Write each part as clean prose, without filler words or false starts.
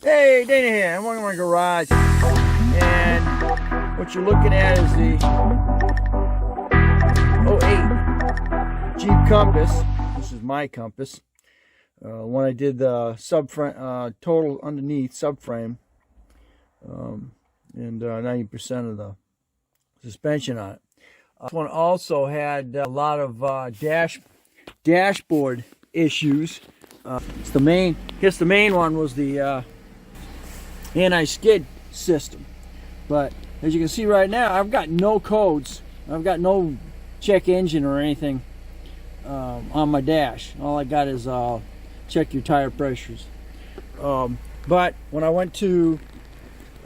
Hey, Dana here. I'm in my garage, and what you're looking at is the 08 Jeep Compass. This is my compass. When I did the subframe, total underneath subframe, and 90% of the suspension on it. This one also had a lot of dashboard issues. The main one was the anti-skid system. But as you can see right now, I've got no codes. I've got no check engine or anything on my dash. All I got is check your tire pressures. But when I went to,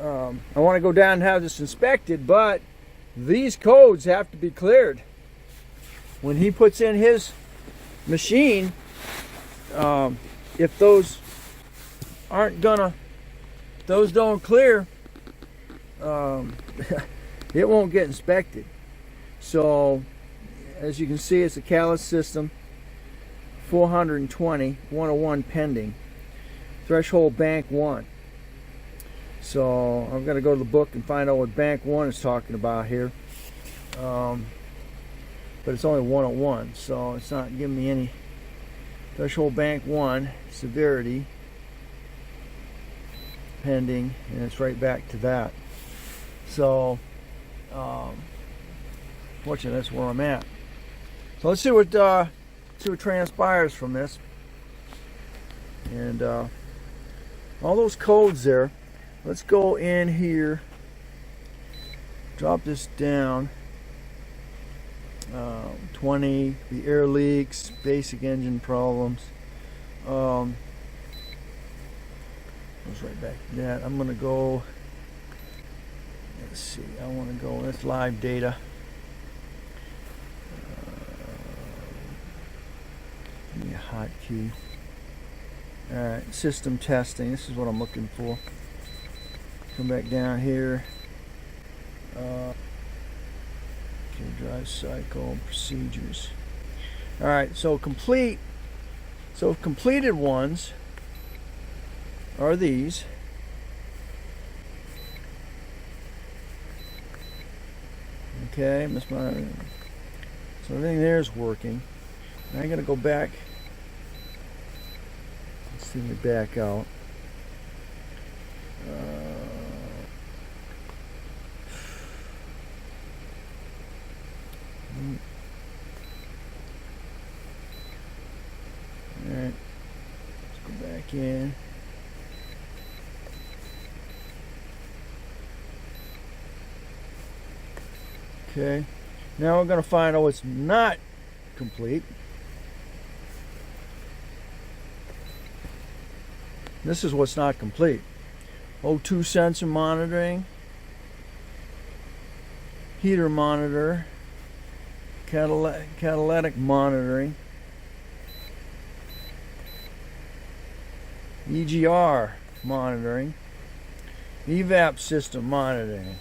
I want to go down and have this inspected, but these codes have to be cleared. When he puts in his machine, if those don't clear, it won't get inspected. So as you can see, it's a callus system, 420, 101 pending, threshold bank 1. So I'm going to go to the book and find out what bank 1 is talking about here. But it's only 101, so it's not giving me any. Threshold bank 1, severity, pending, and it's right back to that. So fortunately, that's where I'm at. So let's see what transpires from this. And all those codes there. Let's go in here, drop this down. 20, the air leaks, basic engine problems. Goes right back to that. I'm gonna go, let's see, I want to go, that's live data. Give me a hotkey. Alright, system testing, this is what I'm looking for. Come back down here. Drive cycle procedures. All right, so completed ones are these. Okay, so everything there is working. Now I'm gonna go back. Let's see me back out. Alright, let's go back in. Okay, now we're going to find out what's not complete. This is what's not complete. O2 sensor monitoring, heater monitor, catalytic monitoring, EGR monitoring, evap system monitoring.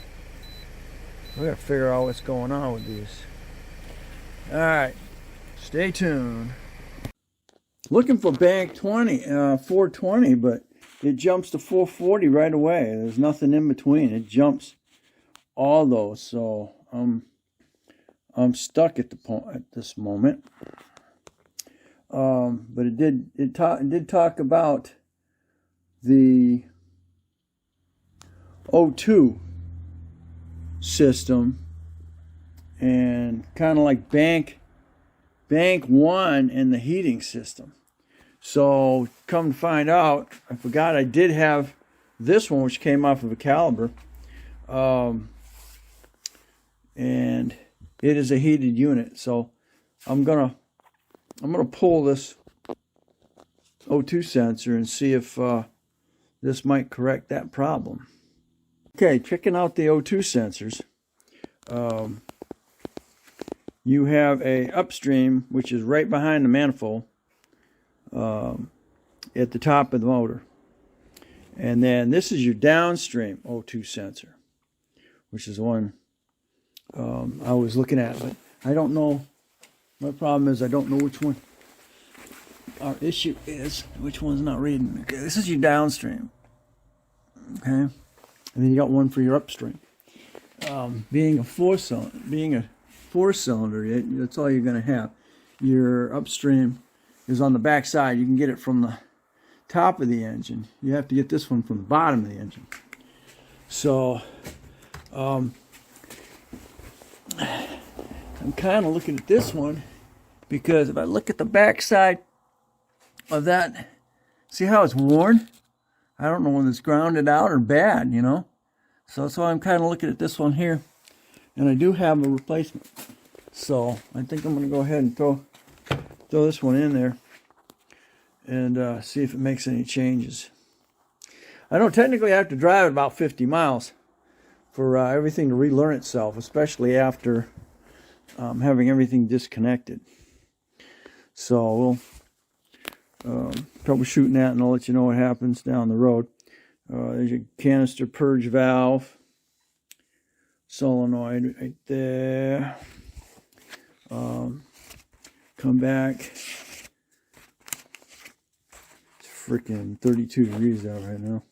We gotta figure out what's going on with these. Alright, stay tuned. Looking for bank 20, 420, but it jumps to 440 right away. There's nothing in between. It jumps all those, so I'm stuck at this moment. But it did talk about the O2 system and kind of like bank 1 and the heating system. So come to find out, I forgot I did have this one, which came off of a caliber, and it is a heated unit. So I'm gonna pull this O2 sensor and see if this might correct that problem. Okay, checking out the O2 sensors. You have a upstream, which is right behind the manifold, at the top of the motor. And then this is your downstream O2 sensor, which is the one I was looking at, but I don't know. My problem is I don't know which one our issue is, which one's not reading. Okay, this is your downstream. Okay, and then you got one for your upstream. Being a four cylinder, that's all you're going to have. Your upstream is on the back side. You can get it from the top of the engine. You have to get this one from the bottom of the engine. So I'm kind of looking at this one, because if I look at the back side of that, see how it's worn? I don't know whether it's grounded out or bad, you know. So that's why I'm kind of looking at this one here. And I do have a replacement. So I think I'm going to go ahead and throw this one in there and see if it makes any changes. I don't technically have to drive it about 50 miles for everything to relearn itself, especially after having everything disconnected. So we'll troubleshooting that, and I'll let you know what happens down the road. There's your canister purge valve, solenoid right there. Come back. It's freaking 32 degrees out right now.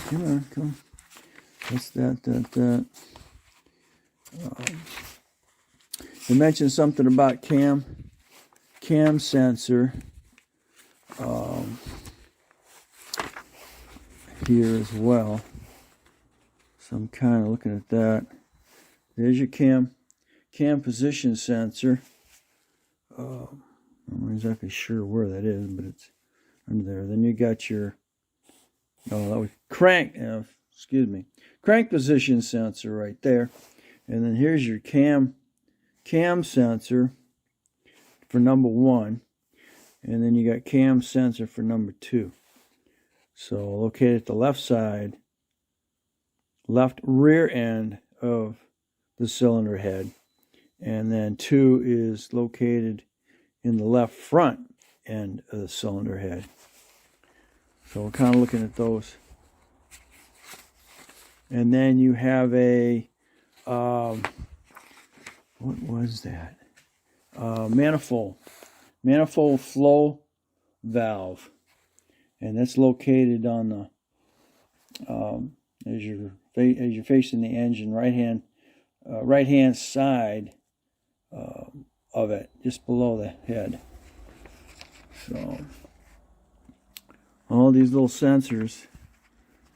Come on, come on. That's that. You mentioned something about cam sensor here as well. So I'm kind of looking at that. There's your cam position sensor. I'm not exactly sure where that is, but it's under there. Then you got your that was crank position sensor right there. And then here's your cam sensor for number 1. And then you got cam sensor for number 2. So located at the left side, left rear end of the cylinder head. And then 2 is located in the left front end of the cylinder head. So we're kind of looking at those. And then you have a, what was that? Manifold flow valve. And that's located on the, as you're facing the engine, right hand side of it, just below the head. So all these little sensors,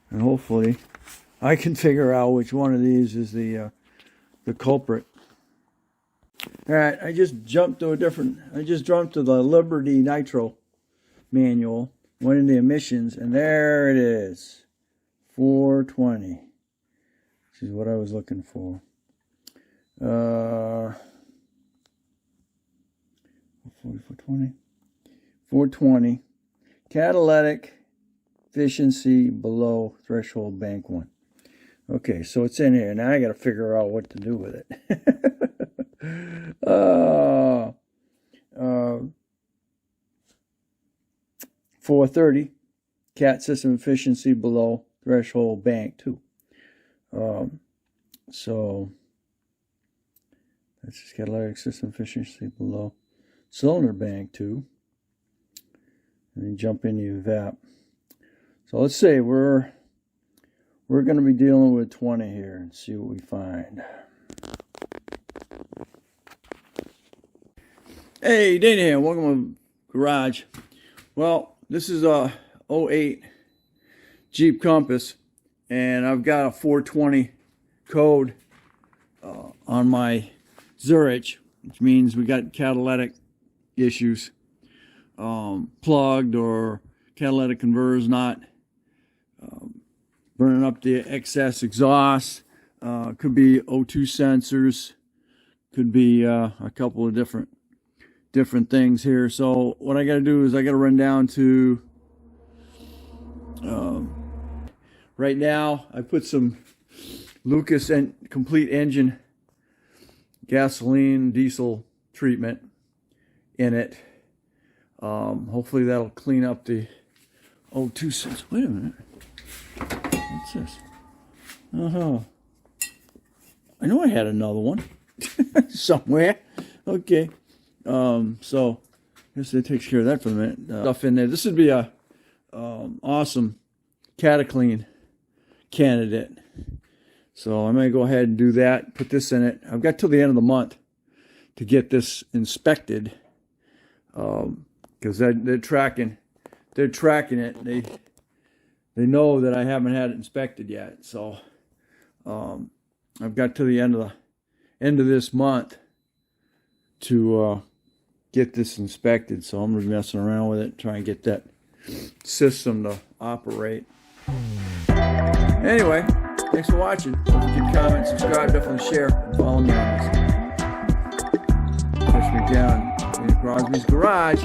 and hopefully I can figure out which one of these is the culprit. All right, I just jumped to the Liberty Nitro manual, went into emissions, and there it is, 420. This is what I was looking for. 420. Catalytic efficiency below threshold bank 1. Okay, so it's in here. Now I got to figure out what to do with it. 430. Cat system efficiency below threshold bank 2. So that's just catalytic system efficiency below cylinder bank 2. And then jump into your VAP. So let's say we're going to be dealing with 20 here and see what we find. Hey, Dana here. Welcome to the garage. Well, this is a 08 Jeep Compass, and I've got a 420 code on my Zurich, which means we got catalytic issues. Plugged, or catalytic converters not burning up the excess exhaust. Could be O2 sensors, could be a couple of different things here. So what I got to do is I got to run down to right now I put some Lucas and complete engine gasoline diesel treatment in it. Hopefully that'll clean up the O2 sensor. Wait a minute. What's this? Oh, I know I had another one somewhere. Okay. So I guess that takes care of that for a minute. Stuff in there. This would be a awesome Cataclean candidate. So I'm going to go ahead and do that, put this in it. I've got till the end of the month to get this inspected, because they're tracking it. They know that I haven't had it inspected yet. So I've got till the end of this month to get this inspected. So I'm going to be messing around with it, try and get that system to operate. Anyway, thanks for watching. Don't forget to comment, subscribe, definitely share, and follow me on this. Catch me down in Crosby's garage.